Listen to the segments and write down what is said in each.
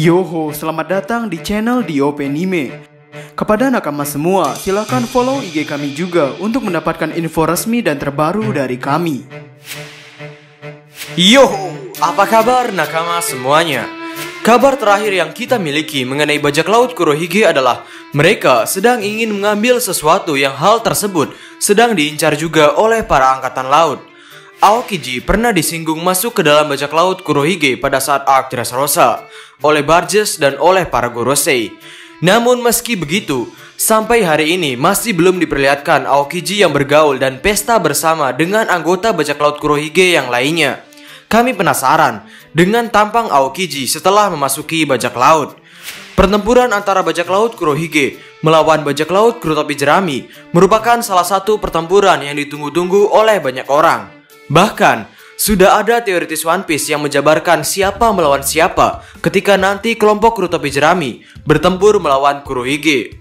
Yoho, selamat datang di channel DOP Anime. Kepada nakama semua, silakan follow IG kami juga untuk mendapatkan info resmi dan terbaru dari kami. Yoho, apa kabar nakama semuanya? Kabar terakhir yang kita miliki mengenai bajak laut Kurohige adalah mereka sedang ingin mengambil sesuatu yang hal tersebut sedang diincar juga oleh para angkatan laut. Aokiji pernah disinggung masuk ke dalam bajak laut Kurohige pada saat arc Dressrosa oleh Barges dan oleh para Gorosei. Namun meski begitu, sampai hari ini masih belum diperlihatkan Aokiji yang bergaul dan pesta bersama dengan anggota bajak laut Kurohige yang lainnya. Kami penasaran dengan tampang Aokiji setelah memasuki bajak laut. Pertempuran antara bajak laut Kurohige melawan bajak laut Kurotopi Jerami merupakan salah satu pertempuran yang ditunggu-tunggu oleh banyak orang. Bahkan, sudah ada teoritis One Piece yang menjabarkan siapa melawan siapa ketika nanti kelompok Kurotopi Jerami bertempur melawan Kurohige.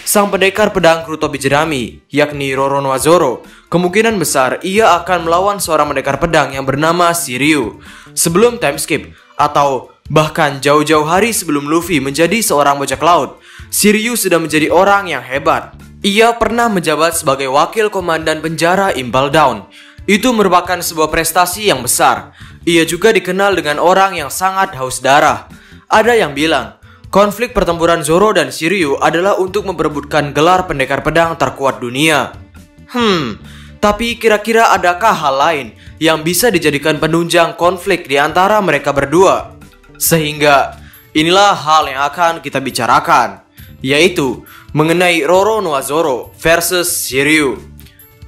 Sang pendekar pedang Kurotopi Jerami, yakni Roronoa Zoro, kemungkinan besar ia akan melawan seorang pendekar pedang yang bernama Shiryu. Sebelum time skip, atau bahkan jauh-jauh hari sebelum Luffy menjadi seorang bajak laut, Shiryu sudah menjadi orang yang hebat. Ia pernah menjabat sebagai wakil komandan penjara Impel Down. Itu merupakan sebuah prestasi yang besar. Ia juga dikenal dengan orang yang sangat haus darah. Ada yang bilang, konflik pertempuran Zoro dan Shiryu adalah untuk memperebutkan gelar pendekar pedang terkuat dunia. Tapi kira-kira adakah hal lain yang bisa dijadikan penunjang konflik di antara mereka berdua? Sehingga inilah hal yang akan kita bicarakan, yaitu mengenai Roronoa Zoro versus Shiryu.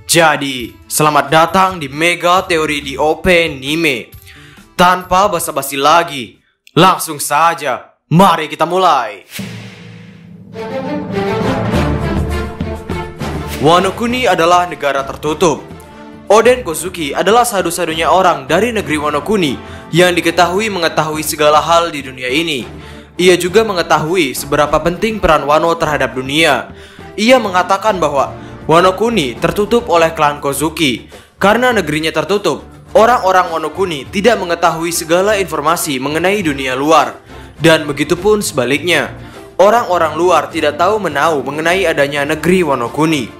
Jadi, selamat datang di Mega Teori DOP Anime. Tanpa basa-basi lagi, langsung saja, mari kita mulai. Wano Kuni adalah negara tertutup. Oden Kozuki adalah satu-satunya orang dari negeri Wano Kuni yang mengetahui segala hal di dunia ini. Ia juga mengetahui seberapa penting peran Wano terhadap dunia. Ia mengatakan bahwa Wano Kuni tertutup oleh klan Kozuki. Karena negerinya tertutup, orang-orang Wano Kuni tidak mengetahui segala informasi mengenai dunia luar. Dan begitupun sebaliknya, orang-orang luar tidak tahu menahu mengenai adanya negeri Wano Kuni.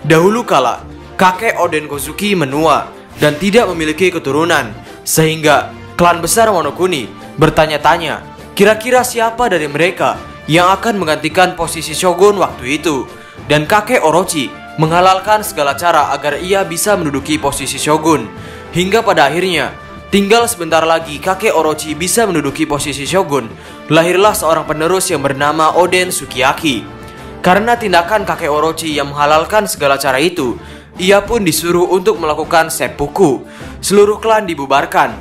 Dahulu kala, kakek Oden Kozuki menua dan tidak memiliki keturunan, sehingga klan besar Wano Kuni bertanya-tanya, kira-kira siapa dari mereka yang akan menggantikan posisi shogun waktu itu. Dan kakek Orochi menghalalkan segala cara agar ia bisa menduduki posisi shogun. Hingga pada akhirnya, tinggal sebentar lagi kakek Orochi bisa menduduki posisi shogun. Lahirlah seorang penerus yang bernama Oden Sukiyaki. Karena tindakan kakek Orochi yang menghalalkan segala cara itu, ia pun disuruh untuk melakukan seppuku. Seluruh klan dibubarkan.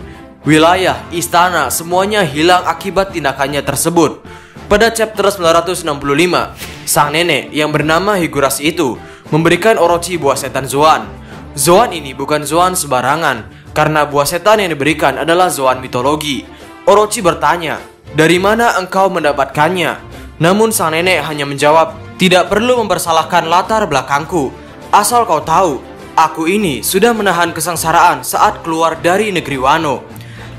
Wilayah, istana, semuanya hilang akibat tindakannya tersebut. Pada chapter 965, sang nenek yang bernama Higurashi itu memberikan Orochi buah setan Zoan. Zoan ini bukan Zoan sembarangan, karena buah setan yang diberikan adalah Zoan mitologi. Orochi bertanya, dari mana engkau mendapatkannya? Namun sang nenek hanya menjawab, tidak perlu mempersalahkan latar belakangku. Asal kau tahu, aku ini sudah menahan kesengsaraan saat keluar dari negeri Wano.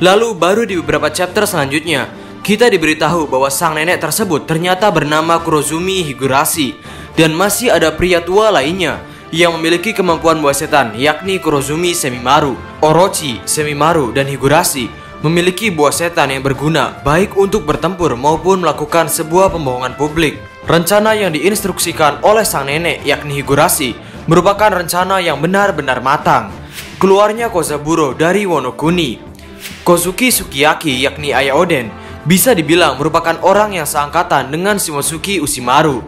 Lalu baru di beberapa chapter selanjutnya, kita diberitahu bahwa sang nenek tersebut ternyata bernama Kurozumi Higurashi. Dan masih ada pria tua lainnya yang memiliki kemampuan buah setan, yakni Kurozumi Semimaru. Orochi, Semimaru, dan Higurashi memiliki buah setan yang berguna baik untuk bertempur maupun melakukan sebuah pembohongan publik. Rencana yang diinstruksikan oleh sang nenek, yakni Higurashi, merupakan rencana yang benar-benar matang. Keluarnya Kozaburo dari Wano Kuni. Kozuki Sukiyaki, yakni ayah Oden, bisa dibilang merupakan orang yang seangkatan dengan Shimotsuki Ushimaru.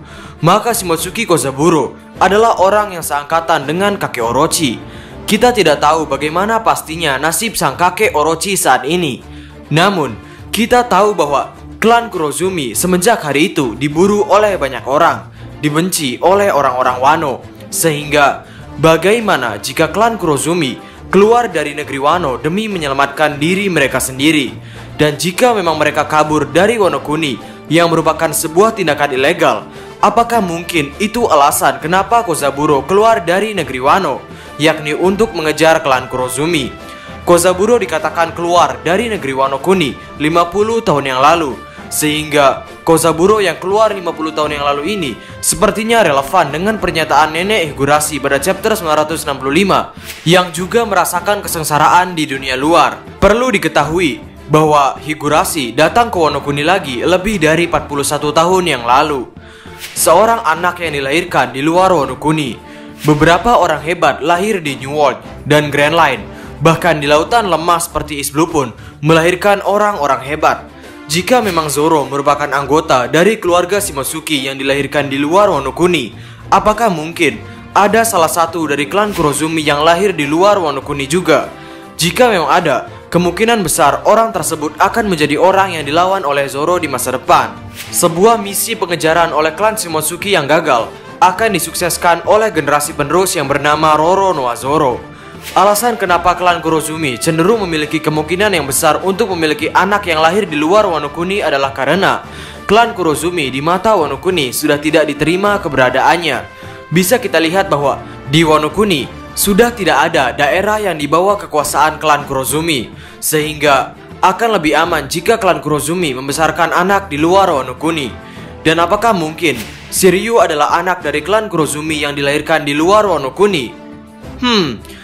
Maka Shimotsuki Kozaburo adalah orang yang seangkatan dengan kakek Orochi. Kita tidak tahu bagaimana pastinya nasib sang kakek Orochi saat ini. Namun, kita tahu bahwa klan Kurozumi semenjak hari itu diburu oleh banyak orang, dibenci oleh orang-orang Wano. Sehingga, bagaimana jika klan Kurozumi keluar dari negeri Wano demi menyelamatkan diri mereka sendiri? Dan jika memang mereka kabur dari Wano Kuni yang merupakan sebuah tindakan ilegal, apakah mungkin itu alasan kenapa Kozaburo keluar dari negeri Wano, yakni untuk mengejar klan Kurozumi? Kozaburo dikatakan keluar dari negeri Wano Kuni 50 tahun yang lalu, Sehingga Kozaburo yang keluar 50 tahun yang lalu ini sepertinya relevan dengan pernyataan nenek Higurashi pada chapter 965 yang juga merasakan kesengsaraan di dunia luar. Perlu diketahui bahwa Higurashi datang ke Wano Kuni lagi lebih dari 41 tahun yang lalu. Seorang anak yang dilahirkan di luar Wano Kuni. Beberapa orang hebat lahir di New World dan Grand Line. Bahkan di lautan lemah seperti East Blue pun melahirkan orang-orang hebat. Jika memang Zoro merupakan anggota dari keluarga Shimotsuki yang dilahirkan di luar Wano Kuni, apakah mungkin ada salah satu dari klan Kurozumi yang lahir di luar Wano Kuni juga? Jika memang ada, kemungkinan besar orang tersebut akan menjadi orang yang dilawan oleh Zoro di masa depan. Sebuah misi pengejaran oleh klan Shimotsuki yang gagal akan disukseskan oleh generasi penerus yang bernama Roronoa Zoro. Alasan kenapa klan Kurozumi cenderung memiliki kemungkinan yang besar untuk memiliki anak yang lahir di luar Wano Kuni adalah karena klan Kurozumi di mata Wano Kuni sudah tidak diterima keberadaannya. Bisa kita lihat bahwa di Wano Kuni sudah tidak ada daerah yang dibawa kekuasaan klan Kurozumi, sehingga akan lebih aman jika klan Kurozumi membesarkan anak di luar Wano Kuni. Dan apakah mungkin Shiryu adalah anak dari klan Kurozumi yang dilahirkan di luar Wano Kuni?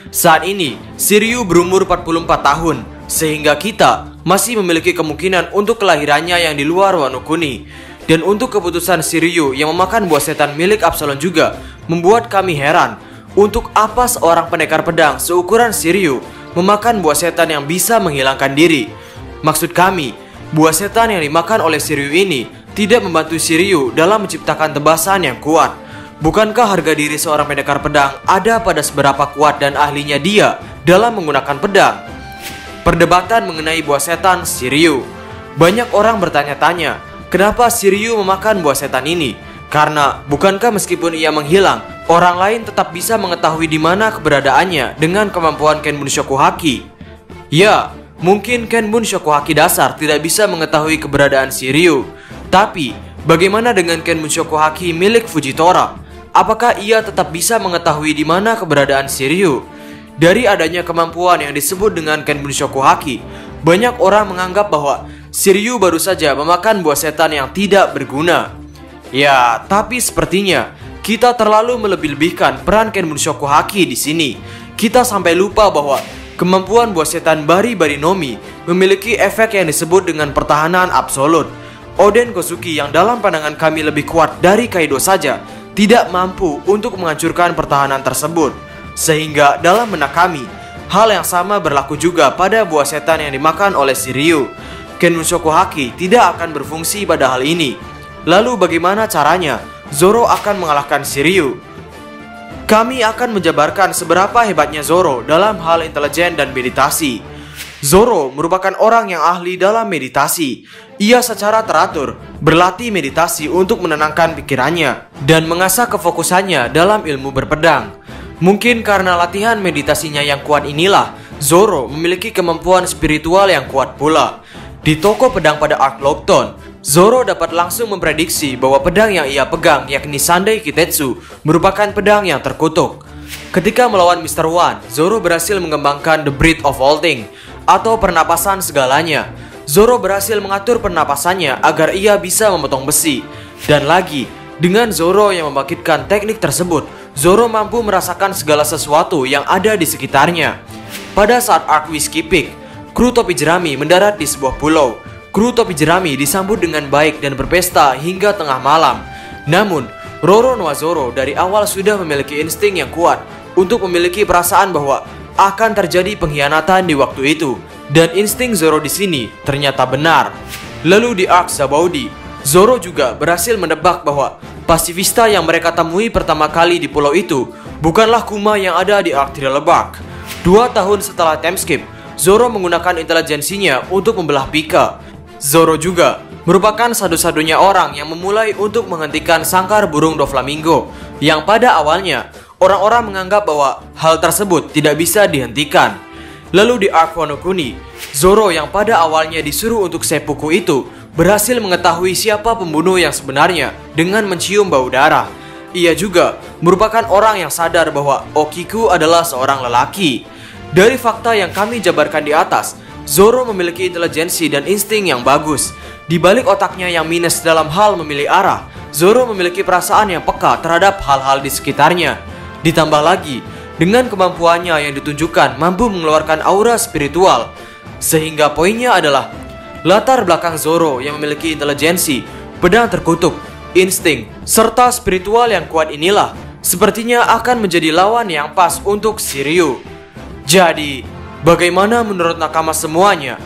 Saat ini Shiryu berumur 44 tahun, sehingga kita masih memiliki kemungkinan untuk kelahirannya yang di luar Wano Kuni. Dan untuk keputusan Shiryu yang memakan buah setan milik Absalom juga membuat kami heran. Untuk apa seorang pendekar pedang seukuran Shiryu memakan buah setan yang bisa menghilangkan diri? Maksud kami, buah setan yang dimakan oleh Shiryu ini tidak membantu Shiryu dalam menciptakan tebasan yang kuat. Bukankah harga diri seorang pendekar pedang ada pada seberapa kuat dan ahlinya dia dalam menggunakan pedang? Perdebatan mengenai buah setan Shiryu. Banyak orang bertanya-tanya, kenapa Shiryu memakan buah setan ini? Karena bukankah meskipun ia menghilang, orang lain tetap bisa mengetahui di mana keberadaannya dengan kemampuan Kenbun Shokuhaki? Ya, mungkin Kenbun Shokuhaki dasar tidak bisa mengetahui keberadaan Shiryu. Tapi, bagaimana dengan Kenbun Shokuhaki milik Fujitora? Apakah ia tetap bisa mengetahui di mana keberadaan Shiryu? Dari adanya kemampuan yang disebut dengan Kenbun Shokuhaki, banyak orang menganggap bahwa Shiryu baru saja memakan buah setan yang tidak berguna. Ya, tapi sepertinya kita terlalu melebih-lebihkan peran Kenbun Shokuhaki di sini. Kita sampai lupa bahwa kemampuan buah setan Bari-Bari Nomi memiliki efek yang disebut dengan pertahanan absolut. Oden Kozuki yang dalam pandangan kami lebih kuat dari Kaido saja tidak mampu untuk menghancurkan pertahanan tersebut. Sehingga dalam benak kami, hal yang sama berlaku juga pada buah setan yang dimakan oleh Shiryu. Kenbun Shokuhaki tidak akan berfungsi pada hal ini. Lalu bagaimana caranya Zoro akan mengalahkan Shiryu? Kami akan menjabarkan seberapa hebatnya Zoro dalam hal intelijen dan meditasi. Zoro merupakan orang yang ahli dalam meditasi. Ia secara teratur berlatih meditasi untuk menenangkan pikirannya dan mengasah kefokusannya dalam ilmu berpedang. Mungkin karena latihan meditasinya yang kuat inilah, Zoro memiliki kemampuan spiritual yang kuat pula. Di toko pedang pada Arc Lockton, Zoro dapat langsung memprediksi bahwa pedang yang ia pegang, yakni Sandai Kitetsu, merupakan pedang yang terkutuk. Ketika melawan Mr. One, Zoro berhasil mengembangkan The Breath of Vaulting, atau pernapasan segalanya. Zoro berhasil mengatur pernapasannya agar ia bisa memotong besi. Dan lagi, dengan Zoro yang membangkitkan teknik tersebut, Zoro mampu merasakan segala sesuatu yang ada di sekitarnya. Pada saat Arc Whiskey Peak, kru topi jerami mendarat di sebuah pulau. Kru topi jerami disambut dengan baik dan berpesta hingga tengah malam. Namun, Roronoa Zoro dari awal sudah memiliki insting yang kuat untuk memiliki perasaan bahwa akan terjadi pengkhianatan di waktu itu. Dan insting Zoro di sini ternyata benar. Lalu di Arc Zabaudi, Zoro juga berhasil menebak bahwa pasifista yang mereka temui pertama kali di pulau itu bukanlah Kuma yang ada di Arc Thriller Bark. 2 tahun setelah time skip, Zoro menggunakan intelijensinya untuk membelah Pika. Zoro juga merupakan satu-satunya orang yang memulai untuk menghentikan sangkar burung Doflamingo, yang pada awalnya orang-orang menganggap bahwa hal tersebut tidak bisa dihentikan. Lalu di Arc Wano Kuni, Zoro yang pada awalnya disuruh untuk seppuku itu berhasil mengetahui siapa pembunuh yang sebenarnya dengan mencium bau darah. Ia juga merupakan orang yang sadar bahwa Okiku adalah seorang lelaki. Dari fakta yang kami jabarkan di atas, Zoro memiliki intelijensi dan insting yang bagus. Di balik otaknya yang minus dalam hal memilih arah, Zoro memiliki perasaan yang peka terhadap hal-hal di sekitarnya. Ditambah lagi, dengan kemampuannya yang ditunjukkan mampu mengeluarkan aura spiritual. Sehingga poinnya adalah, latar belakang Zoro yang memiliki intelijensi, pedang terkutuk, insting, serta spiritual yang kuat inilah sepertinya akan menjadi lawan yang pas untuk Shiryu. Jadi, bagaimana menurut nakama semuanya?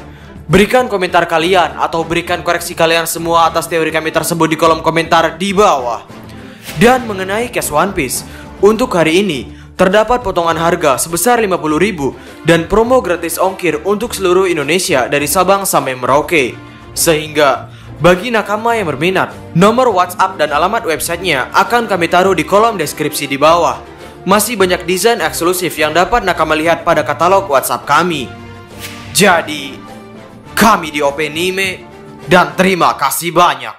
Berikan komentar kalian atau berikan koreksi kalian semua atas teori kami tersebut di kolom komentar di bawah. Dan mengenai cash One Piece, untuk hari ini terdapat potongan harga sebesar 50.000 dan promo gratis ongkir untuk seluruh Indonesia dari Sabang sampai Merauke. Sehingga bagi nakama yang berminat, nomor WhatsApp dan alamat websitenya akan kami taruh di kolom deskripsi di bawah. Masih banyak desain eksklusif yang dapat nakama lihat pada katalog WhatsApp kami. Jadi, kami di Openime dan terima kasih banyak.